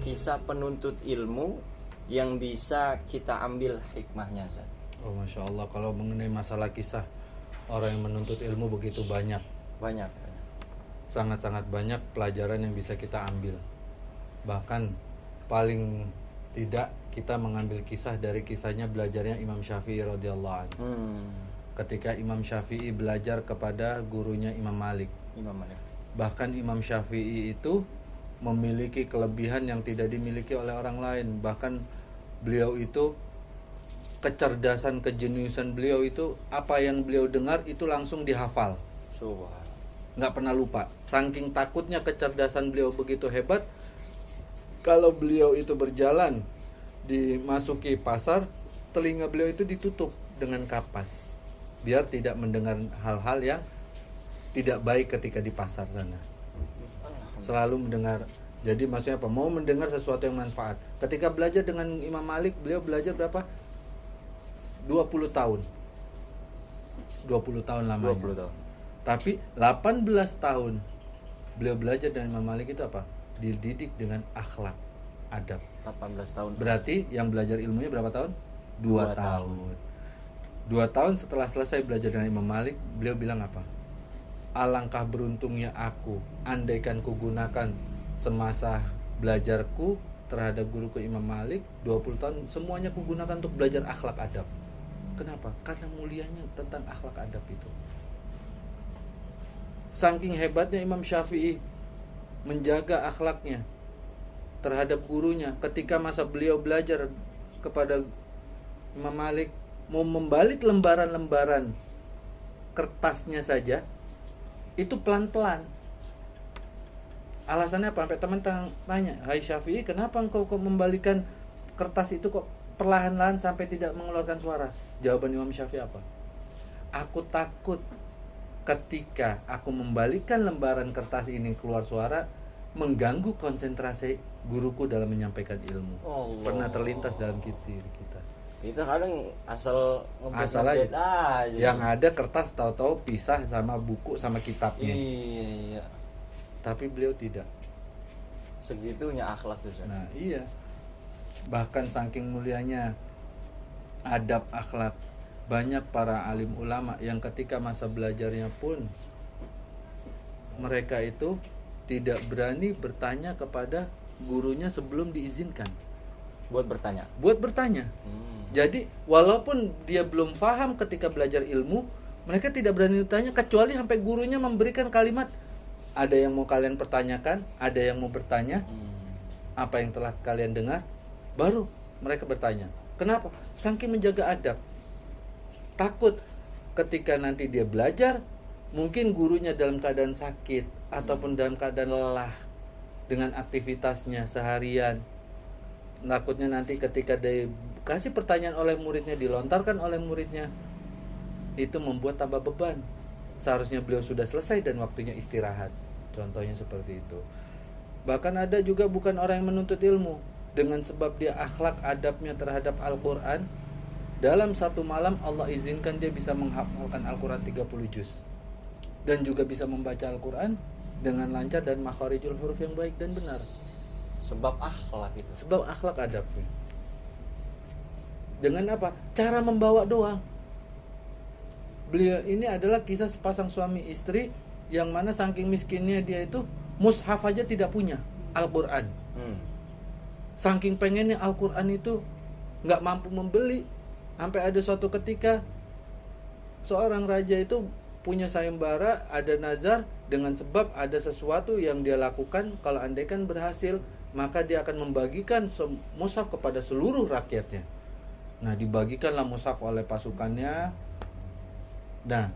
Kisah penuntut ilmu yang bisa kita ambil hikmahnya, Ustaz. Oh, Masya Allah, kalau mengenai masalah kisah orang yang menuntut ilmu begitu banyak. Sangat-sangat banyak pelajaran yang bisa kita ambil. Bahkan paling tidak kita mengambil kisah dari kisahnya belajarnya Imam Syafi'i radhiyallahu anhu. Ketika Imam Syafi'i belajar kepada gurunya Imam Malik. Bahkan Imam Syafi'i itu memiliki kelebihan yang tidak dimiliki oleh orang lain. Bahkan beliau itu kecerdasan, kejeniusan beliau itu, apa yang beliau dengar itu langsung dihafal. Nggak pernah lupa. Saking takutnya kecerdasan beliau begitu hebat, kalau beliau itu berjalan dimasuki pasar, telinga beliau itu ditutup dengan kapas biar tidak mendengar hal-hal yang tidak baik ketika di pasar sana. Selalu mendengar. Jadi maksudnya apa? Mau mendengar sesuatu yang manfaat. Ketika belajar dengan Imam Malik, beliau belajar berapa? 20 tahun. 20 tahun lamanya. 20 tahun. Tapi 18 tahun beliau belajar dengan Imam Malik itu apa? Dididik dengan akhlak, adab. 18 tahun. Berarti yang belajar ilmunya berapa tahun? 2 tahun. 2 tahun setelah selesai belajar dengan Imam Malik, beliau bilang apa? Alangkah beruntungnya aku, andaikan kugunakan semasa belajarku terhadap guruku Imam Malik 20 tahun semuanya kugunakan untuk belajar akhlak adab. Kenapa? Karena mulianya tentang akhlak adab itu. Saking hebatnya Imam Syafi'i menjaga akhlaknya terhadap gurunya. Ketika masa beliau belajar kepada Imam Malik, mau membalik lembaran-lembaran kertasnya saja itu pelan-pelan. Alasannya apa? Sampai teman tanya, "Hai Syafi'i, kenapa engkau membalikan kertas itu kok perlahan-lahan sampai tidak mengeluarkan suara?" Jawaban Imam Syafi'i apa? "Aku takut ketika aku membalikan lembaran kertas ini keluar suara mengganggu konsentrasi guruku dalam menyampaikan ilmu." Allah. Pernah terlintas dalam diri kita. Itu kadang asal ngebet aja. Yang ada kertas tahu-tahu pisah sama buku sama kitabnya. Iya. Tapi beliau tidak. Segitunya akhlak tuh. Nah, iya. Bahkan saking mulianya adab akhlak, banyak para alim ulama yang ketika masa belajarnya pun mereka itu tidak berani bertanya kepada gurunya sebelum diizinkan. Buat bertanya. Jadi walaupun dia belum paham ketika belajar ilmu, mereka tidak berani bertanya kecuali sampai gurunya memberikan kalimat, ada yang mau kalian pertanyakan, ada yang mau bertanya apa yang telah kalian dengar, baru mereka bertanya. Kenapa? Saking menjaga adab. Takut ketika nanti dia belajar, mungkin gurunya dalam keadaan sakit ataupun dalam keadaan lelah dengan aktivitasnya seharian. Takutnya nanti ketika dia kasih pertanyaan oleh muridnya, dilontarkan oleh muridnya, itu membuat tambah beban. Seharusnya beliau sudah selesai dan waktunya istirahat. Contohnya seperti itu. Bahkan ada juga bukan orang yang menuntut ilmu, dengan sebab dia akhlak adabnya terhadap Al-Quran, dalam satu malam Allah izinkan dia bisa menghafalkan Al-Quran 30 juz. Dan juga bisa membaca Al-Quran dengan lancar dan makharijul huruf yang baik dan benar. Sebab akhlak itu. Sebab akhlak adabnya. Dengan apa? Cara membawa doang. Beliau ini adalah kisah sepasang suami istri yang mana saking miskinnya dia itu mushaf aja tidak punya, Al-Quran. Saking pengennya Al-Quran itu nggak mampu membeli. Sampai ada suatu ketika seorang raja itu punya sayembara, ada nazar, dengan sebab ada sesuatu yang dia lakukan, kalau andaikan berhasil maka dia akan membagikan mushaf kepada seluruh rakyatnya. Nah, dibagikanlah mushaf oleh pasukannya. Nah,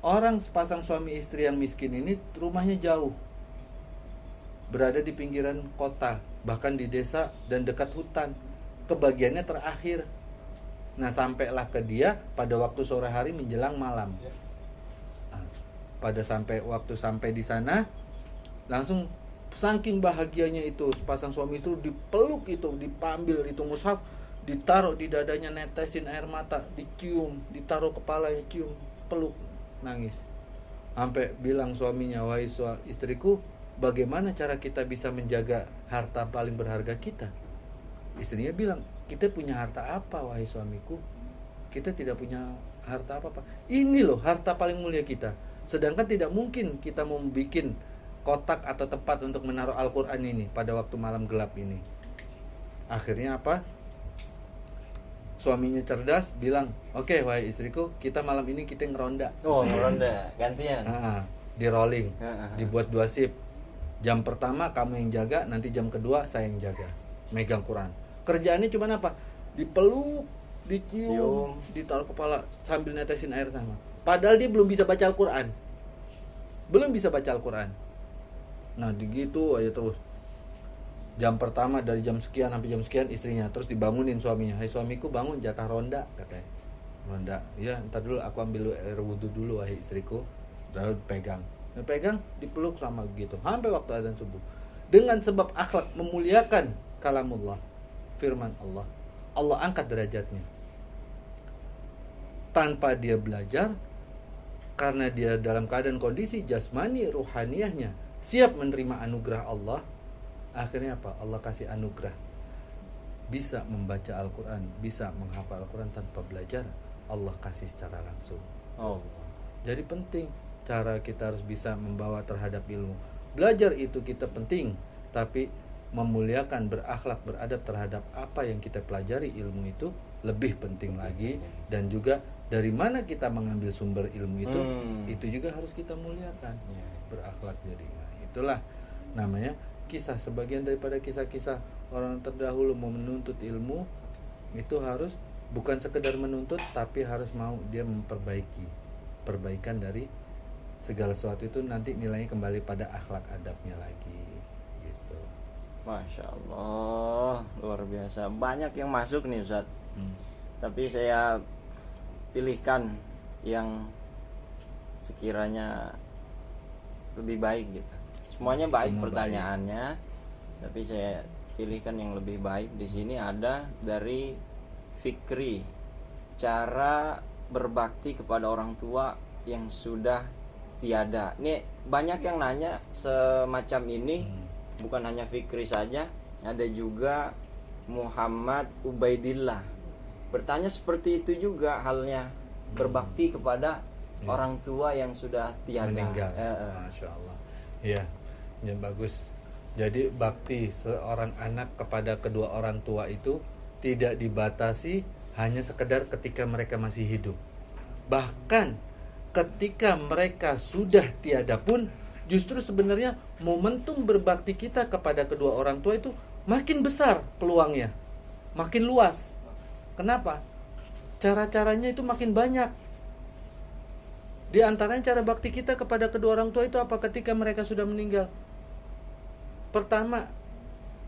orang sepasang suami istri yang miskin ini rumahnya jauh, berada di pinggiran kota, bahkan di desa dan dekat hutan. Kebagiannya terakhir. Nah, sampailah ke dia pada waktu sore hari menjelang malam. pada sampai di sana langsung saking bahagianya itu sepasang suami itu dipeluk, itu diambil itu mushaf, ditaruh di dadanya, netesin air mata, dicium, ditaruh kepalanya, cium, peluk, nangis. Sampai bilang suaminya, wahai istriku, bagaimana cara kita bisa menjaga harta paling berharga kita? Istrinya bilang, kita punya harta apa wahai suamiku? Kita tidak punya harta apa-apa. Ini loh harta paling mulia kita. Sedangkan tidak mungkin kita mau bikin kotak atau tempat untuk menaruh Al-Quran ini pada waktu malam gelap ini. Akhirnya apa? Suaminya cerdas, bilang, oke, wahai istriku, kita malam ini kita ngeronda. Oh, ngeronda, gantian. Di rolling, dibuat 2 shift. Jam pertama kamu yang jaga, nanti jam kedua saya yang jaga, megang Quran. Kerjaannya cuma apa? Dipeluk, dicium, ditaruh kepala sambil netesin air sama. Padahal dia belum bisa baca Al-Quran. Nah, gitu aja terus. Jam pertama dari jam sekian sampai jam sekian istrinya, terus dibangunin suaminya. Hai suamiku, bangun, jatah ronda, katanya. Ronda. Ya, entar dulu aku ambil air wudhu dulu, wahai istriku. Lalu pegang, dipeluk sama begitu sampai waktu azan subuh. Dengan sebab akhlak memuliakan kalamullah, firman Allah, Allah angkat derajatnya. Tanpa dia belajar, karena dia dalam keadaan kondisi jasmani ruhaniyahnya siap menerima anugerah Allah, akhirnya apa? Allah kasih anugerah bisa membaca Al-Quran, bisa menghafal Al-Quran tanpa belajar, Allah kasih secara langsung. Jadi penting cara kita harus bisa membawa terhadap ilmu. Belajar itu kita penting, tapi memuliakan, berakhlak, beradab terhadap apa yang kita pelajari, ilmu itu lebih penting lagi. Dan juga dari mana kita mengambil sumber ilmu itu juga harus kita muliakan, berakhlak. Jadi itulah namanya kisah, sebagian daripada kisah-kisah orang terdahulu mau menuntut ilmu itu harus bukan sekedar menuntut, tapi harus mau dia memperbaiki, perbaikan dari segala sesuatu itu nanti nilainya kembali pada akhlak adabnya lagi gitu. Masya Allah, luar biasa, banyak yang masuk nih Ustadz. Tapi saya pilihkan yang sekiranya lebih baik gitu. Semuanya baik. Semua pertanyaannya baik. Tapi saya pilihkan yang lebih baik. Di sini ada dari Fikri, cara berbakti kepada orang tua yang sudah tiada. Nih banyak yang nanya semacam ini, bukan hanya Fikri saja, ada juga Muhammad Ubaidillah bertanya seperti itu juga halnya, berbakti kepada orang tua yang sudah tiada, meninggal. Masya Allah. Iya, yang bagus. Jadi bakti seorang anak kepada kedua orang tua itu tidak dibatasi hanya sekedar ketika mereka masih hidup. Bahkan ketika mereka sudah tiada pun, justru sebenarnya momentum berbakti kita kepada kedua orang tua itu makin besar peluangnya, makin luas. Kenapa? Cara-caranya itu makin banyak. Di antaranya cara bakti kita kepada kedua orang tua itu apa ketika mereka sudah meninggal? Pertama,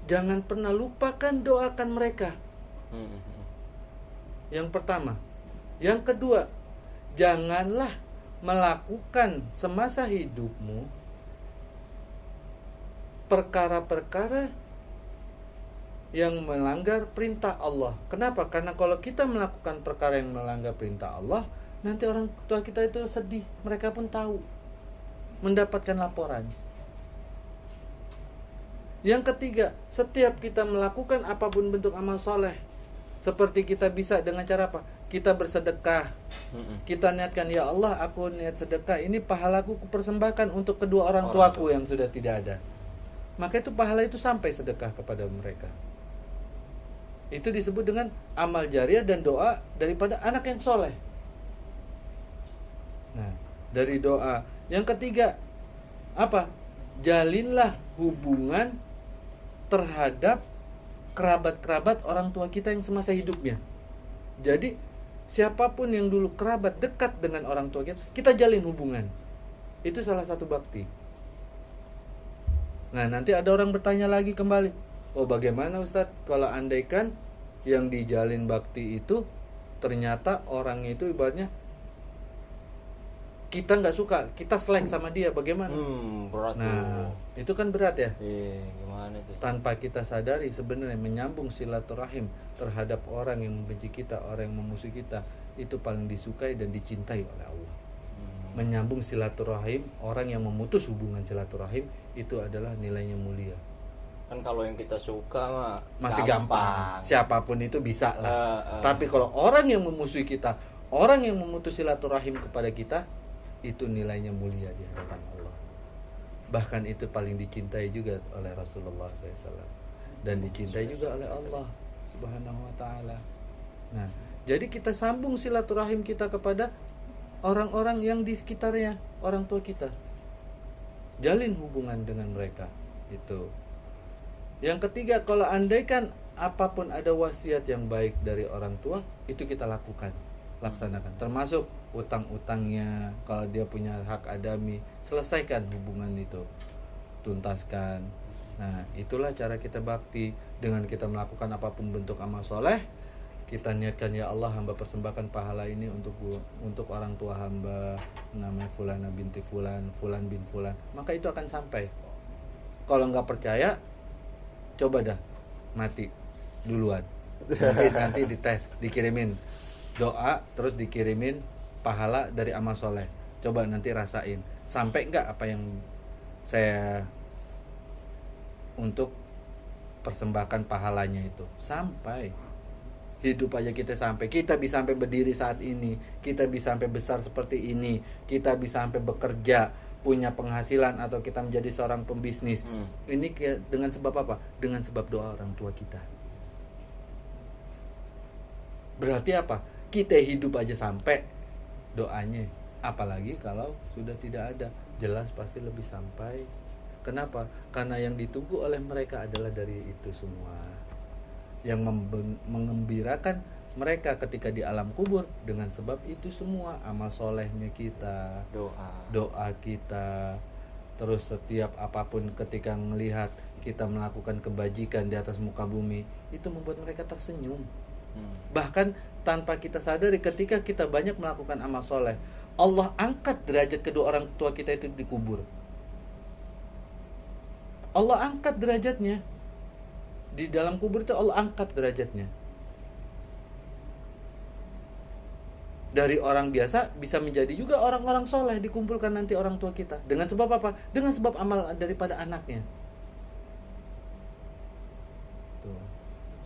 jangan pernah lupakan doakan mereka. Yang pertama. Yang kedua, janganlah melakukan semasa hidupmu perkara-perkara yang melanggar perintah Allah. Kenapa? Karena kalau kita melakukan perkara yang melanggar perintah Allah, nanti orang tua kita itu sedih. Mereka pun tahu, mendapatkan laporan. Yang ketiga, setiap kita melakukan apapun bentuk amal soleh, seperti kita bisa dengan cara apa? Kita bersedekah. Kita niatkan, ya Allah, aku niat sedekah, ini pahalaku kupersembahkan untuk kedua orang tuaku yang sudah tidak ada. Maka itu pahala itu sampai sedekah kepada mereka. Itu disebut dengan amal jariah dan doa daripada anak yang soleh. Nah, dari doa. Yang ketiga, apa? Jalinlah hubungan terhadap kerabat-kerabat orang tua kita yang semasa hidupnya. Jadi siapapun yang dulu kerabat dekat dengan orang tua kita jalin hubungan. Itu salah satu bakti. Nah, nanti ada orang bertanya lagi kembali, oh bagaimana Ustadz kalau andaikan yang dijalin bakti itu ternyata orang itu ibaratnya kita nggak suka, kita selek sama dia, bagaimana? Berat Nah, tuh. itu kan berat ya. Gimana tuh? Tanpa kita sadari sebenarnya menyambung silaturahim terhadap orang yang membenci kita, orang yang memusuhi kita, itu paling disukai dan dicintai oleh Allah. Menyambung silaturahim, orang yang memutus hubungan silaturahim, itu adalah nilainya mulia. Kan kalau yang kita suka mah Masih gampang. Siapapun itu bisa lah. Tapi kalau orang yang memusuhi kita, orang yang memutus silaturahim kepada kita, itu nilainya mulia di hadapan Allah. Bahkan itu paling dicintai juga oleh Rasulullah SAW, dan dicintai juga oleh Allah Subhanahu wa ta'ala. Nah, jadi kita sambung silaturahim kita kepada orang-orang yang di sekitarnya, orang tua kita. Jalin hubungan dengan mereka. Itu. Yang ketiga, kalau andaikan apapun ada wasiat yang baik dari orang tua, itu kita lakukan, laksanakan. Termasuk utang-utangnya, kalau dia punya hak adami, selesaikan hubungan itu, tuntaskan. Nah, itulah cara kita bakti, dengan kita melakukan apapun bentuk amal soleh. Kita niatkan, ya Allah, hamba persembahkan pahala ini untuk orang tua hamba, namanya Fulana binti Fulan, Fulan bin Fulan, maka itu akan sampai. Kalau nggak percaya, coba dah mati duluan, nanti dites, dikirimin doa, terus dikirimin pahala dari amal soleh. Coba nanti rasain, sampai nggak apa yang saya untuk persembahkan pahalanya itu. Sampai hidup aja kita sampai, kita bisa sampai berdiri saat ini, kita bisa sampai besar seperti ini, kita bisa sampai bekerja, punya penghasilan, atau kita menjadi seorang pembisnis. Ini dengan sebab apa? Dengan sebab doa orang tua kita. Berarti apa? Kita hidup aja sampai doanya, apalagi kalau sudah tidak ada, jelas pasti lebih sampai. Kenapa? Karena yang ditunggu oleh mereka adalah dari itu semua, yang mengembirakan mereka ketika di alam kubur. Dengan sebab itu semua, amal solehnya kita, doa kita, terus setiap apapun ketika melihat kita melakukan kebajikan di atas muka bumi, itu membuat mereka tersenyum. Bahkan tanpa kita sadari, ketika kita banyak melakukan amal soleh, Allah angkat derajat kedua orang tua kita itu di kubur. Allah angkat derajatnya di dalam kubur itu, Allah angkat derajatnya. Dari orang biasa bisa menjadi juga orang-orang soleh, dikumpulkan nanti orang tua kita. Dengan sebab apa? Dengan sebab amal daripada anaknya. Tuh.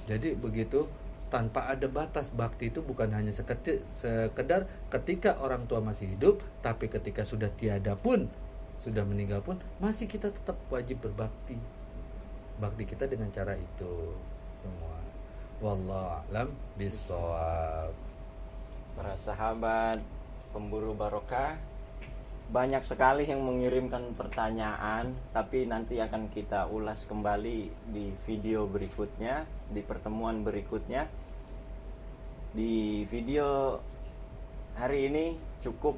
Jadi begitu, tanpa ada batas. Bakti itu bukan hanya sekedar ketika orang tua masih hidup, tapi ketika sudah tiada pun, sudah meninggal pun, masih kita tetap wajib berbakti. Bakti kita dengan cara itu semua. Wallahu a'lam bishawab. Para sahabat pemburu barokah, banyak sekali yang mengirimkan pertanyaan, tapi nanti akan kita ulas kembali di video berikutnya, di pertemuan berikutnya. Di video hari ini cukup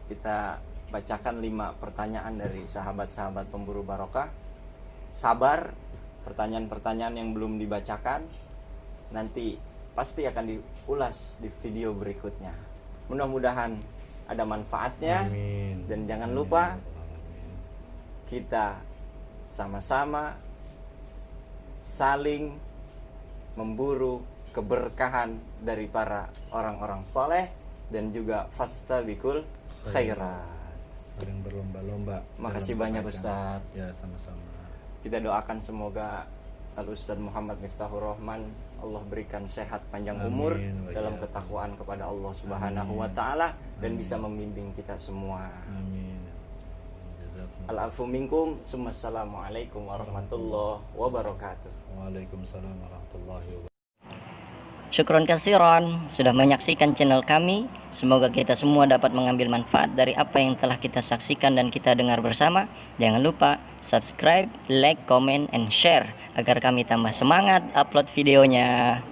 kita bacakan 5 pertanyaan dari sahabat-sahabat pemburu barokah. Sabar, pertanyaan-pertanyaan yang belum dibacakan nanti pasti akan diulas di video berikutnya. Mudah-mudahan ada manfaatnya. Amin. Dan jangan lupa kita sama-sama saling memburu keberkahan dari para orang-orang soleh, dan juga fastabiqul khairat. Saling berlomba-lomba. Makasih banyak Ustadz. Ya, sama-sama. Kita doakan semoga Al-Ustadz Muhammad Miftahur Rahman, Allah berikan sehat panjang umur dalam ketakwaan kepada Allah Subhanahu wa ta'ala, dan bisa membimbing kita semua. Amin. Al-afu minkum. Assalamualaikum warahmatullahi wabarakatuh. Waalaikumsalam warahmatullahi wabarakatuh. Syukron kasiron sudah menyaksikan channel kami. Semoga kita semua dapat mengambil manfaat dari apa yang telah kita saksikan dan kita dengar bersama. Jangan lupa subscribe, like, comment, and share agar kami tambah semangat upload videonya.